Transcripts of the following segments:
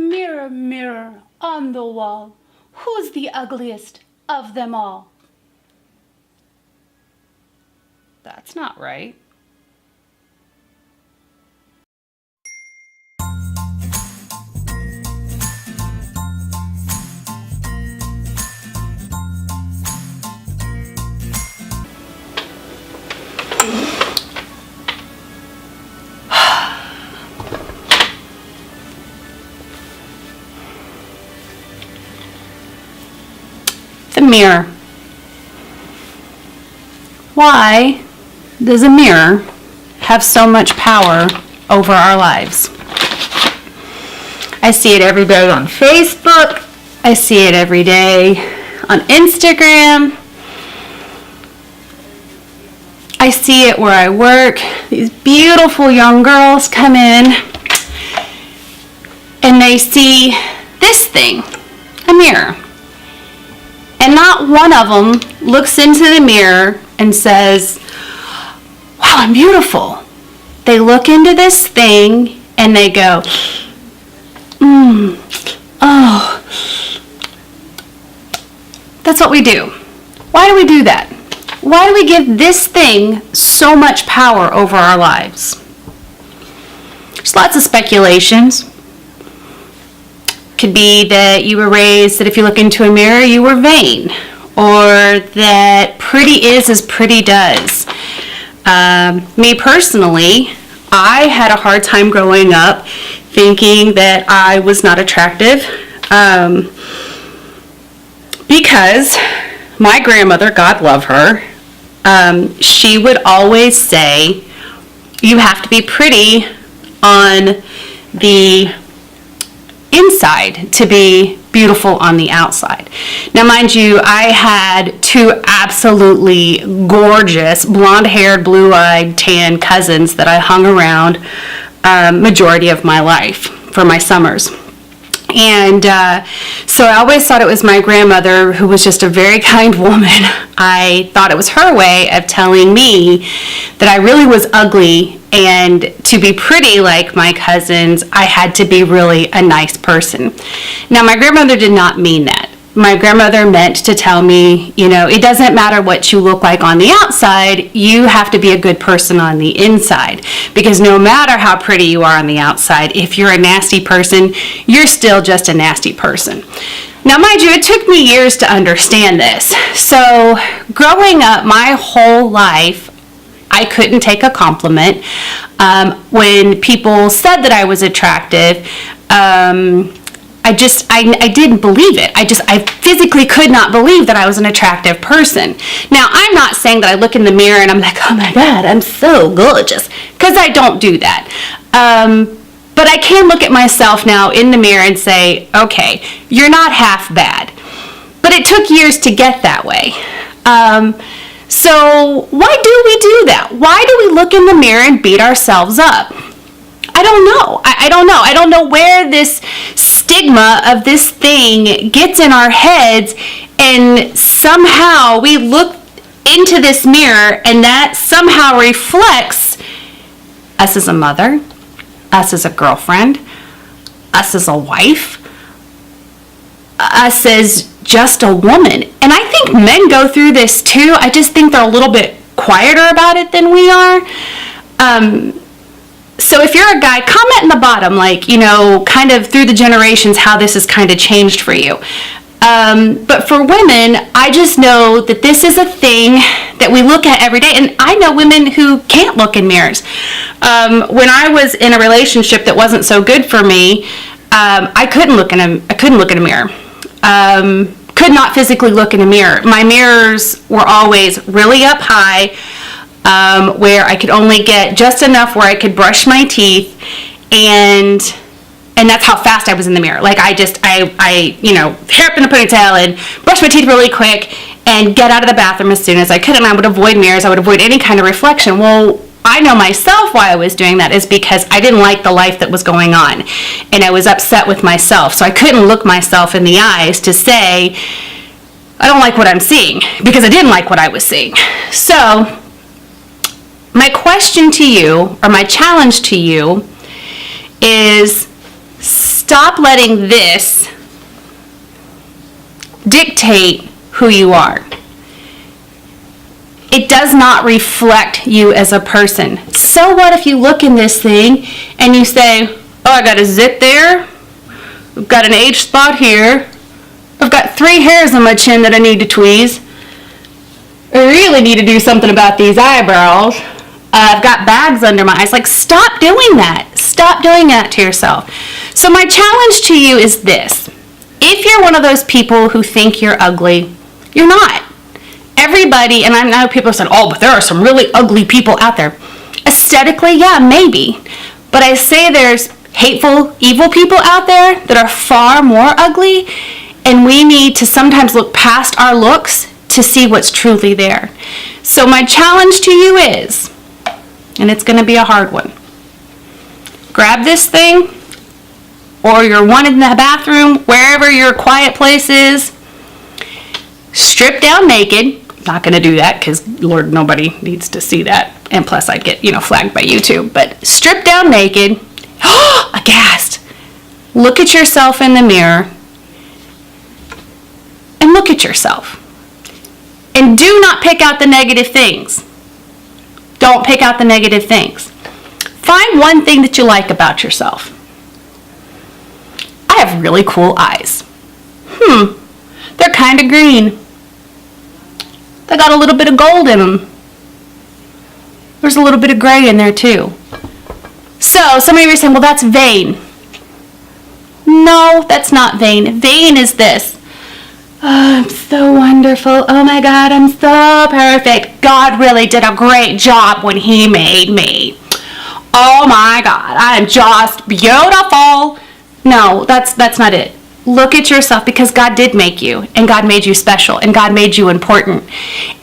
Mirror, mirror on the wall, who's the ugliest of them all? That's not right. The mirror. Why does a mirror have so much power over our lives? I see it every day on Facebook. I see it every day on Instagram. I see it where I work. These beautiful young girls come in and they see this thing, a mirror. And not one of them looks into the mirror and says, wow, I'm beautiful. They look into this thing and they go, oh. That's what we do. Why do we do that? Why do we give this thing so much power over our lives? There's lots of speculations. Could be that you were raised that if you look into a mirror, you were vain, or that pretty is as pretty does. Me personally, I had a hard time growing up thinking that I was not attractive because my grandmother, God love her, she would always say, you have to be pretty on the inside to be beautiful on the outside. Now, mind you, I had two absolutely gorgeous blonde-haired, blue-eyed, tan cousins that I hung around majority of my life for my summers. And so I always thought it was my grandmother, who was just a very kind woman. I thought it was her way of telling me that I really was ugly, and to be pretty like my cousins, I had to be really a nice person. Now, my grandmother did not mean that. My grandmother meant to tell me, you know, it doesn't matter what you look like on the outside, you have to be a good person on the inside. Because no matter how pretty you are on the outside, if you're a nasty person, you're still just a nasty person. Now, mind you, it took me years to understand this. So, growing up my whole life, I couldn't take a compliment. When people said that I was attractive, I didn't believe it. I physically could not believe that I was an attractive person. Now, I'm not saying that I look in the mirror and I'm like, oh my God, I'm so gorgeous, because I don't do that. But I can look at myself now in the mirror and say, okay, you're not half bad. But it took years to get that way. So why do we do that? Why do we look in the mirror and beat ourselves up? I don't know. I don't know. I don't know where this stigma of this thing gets in our heads, and somehow we look into this mirror and that somehow reflects us as a mother, us as a girlfriend, us as a wife, us as just a woman. And I think men go through this too. I just think they're a little bit quieter about it than we are. So if you're a guy, comment in the bottom, like, you know, kind of through the generations, how this has kind of changed for you. But for women, I just know that this is a thing that we look at every day. And I know women who can't look in mirrors. When I was in a relationship that wasn't so good for me, I couldn't look in a mirror. Could not physically look in a mirror. My mirrors were always really up high, where I could only get just enough where I could brush my teeth, and that's how fast I was in the mirror. Like I you know, hair up in a ponytail and brush my teeth really quick and get out of the bathroom as soon as I could, and I would avoid mirrors. I would avoid any kind of reflection. Well, I know myself why I was doing that is because I didn't like the life that was going on, and I was upset with myself. So I couldn't look myself in the eyes to say, I don't like what I'm seeing, because I didn't like what I was seeing. So my question to you, or my challenge to you, is stop letting this dictate who you are. It does not reflect you as a person. So what if you look in this thing and you say, oh, I got a zit there, I've got an age spot here, I've got 3 hairs on my chin that I need to tweeze, I really need to do something about these eyebrows, I've got bags under my eyes. Like, stop doing that. Stop doing that to yourself. So my challenge to you is this. If you're one of those people who think you're ugly, you're not. Everybody, and I know people say, oh, but there are some really ugly people out there. Aesthetically, yeah, maybe. But I say there's hateful, evil people out there that are far more ugly, and we need to sometimes look past our looks to see what's truly there. So my challenge to you is, and it's going to be a hard one, grab this thing, or your one in the bathroom, wherever your quiet place is, strip down naked. Not going to do that because, Lord, nobody needs to see that. And plus I'd get, flagged by YouTube. But strip down naked, aghast. Look at yourself in the mirror and look at yourself. And do not pick out the negative things. Don't pick out the negative things. Find one thing that you like about yourself. I have really cool eyes. They're kind of green. They got a little bit of gold in them. There's a little bit of gray in there too. So some of you are saying, well, that's vain. No, that's not vain. Vain is this. Oh, I'm so wonderful. Oh my God, I'm so perfect. God really did a great job when He made me. Oh my God, I'm just beautiful. No, that's not it. Look at yourself, because God did make you, and God made you special, and God made you important.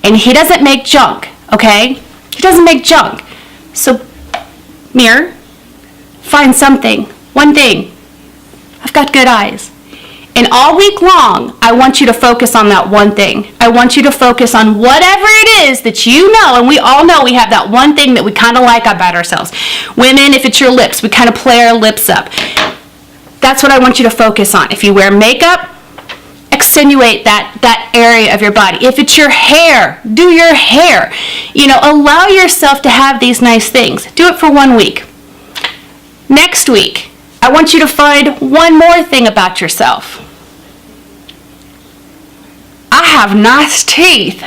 And He doesn't make junk, okay? He doesn't make junk. So, mirror, find something, one thing. I've got good eyes. And all week long, I want you to focus on that one thing. I want you to focus on whatever it is that you know, and we all know we have that one thing that we kind of like about ourselves. Women, if it's your lips, we kind of play our lips up. That's what I want you to focus on. If you wear makeup, accentuate that area of your body. If it's your hair, do your hair. Allow yourself to have these nice things. Do it for 1 week. Next week, I want you to find one more thing about yourself. I have nice teeth.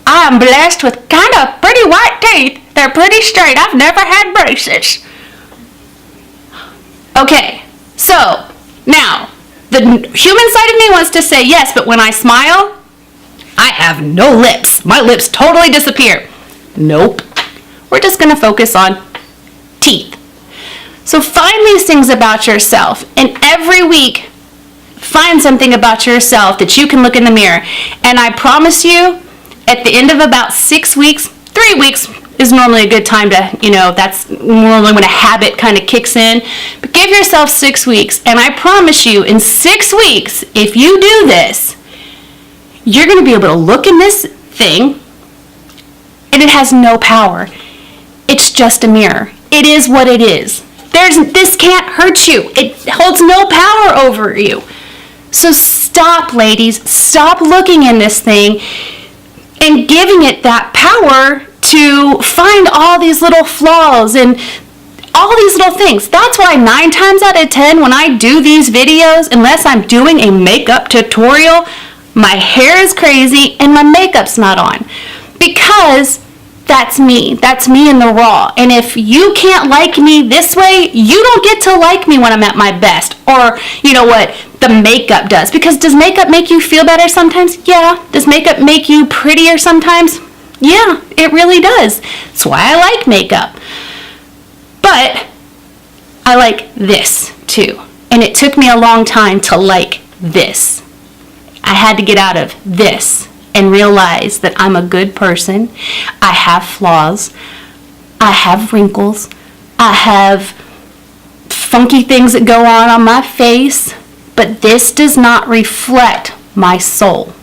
I am blessed with kind of pretty white teeth. They're pretty straight. I've never had braces. Okay, so now the human side of me wants to say yes, but when I smile, I have no lips. My lips totally disappear. Nope. We're just going to focus on teeth. So find these things about yourself, and every week find something about yourself that you can look in the mirror. And I promise you, at the end of about 6 weeks, 3 weeks is normally a good time to, that's normally when a habit kind of kicks in. But give yourself 6 weeks, and I promise you, in 6 weeks, if you do this, you're going to be able to look in this thing, and it has no power. It's just a mirror. It is what it is. This can't hurt you. It holds no power over you. So stop, ladies. Stop looking in this thing and giving it that power to find all these little flaws and all these little things. That's why 9 times out of 10 when I do these videos, unless I'm doing a makeup tutorial, my hair is crazy and my makeup's not on. Because that's me. That's me in the raw. And if you can't like me this way, you don't get to like me when I'm at my best. Or, what the makeup does. Because does makeup make you feel better sometimes? Yeah. Does makeup make you prettier sometimes? Yeah, it really does. That's why I like makeup. But I like this too. And it took me a long time to like this. I had to get out of this and realize that I'm a good person. I have flaws. I have wrinkles. I have funky things that go on my face. But this does not reflect my soul.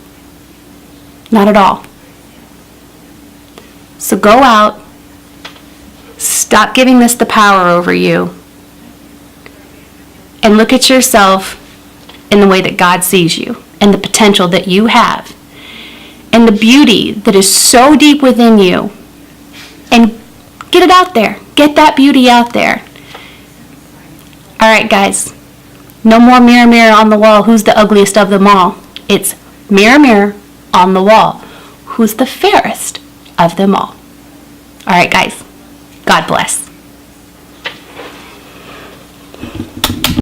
Not at all. So go out. Stop giving this the power over you. and look at yourself in the way that God sees you and the potential that you have and the beauty that is so deep within you, and get it out there. Get that beauty out there. All right, guys. No more mirror, mirror on the wall. Who's the ugliest of them all? It's mirror, mirror on the wall. Who's the fairest of them all? All right, guys. God bless.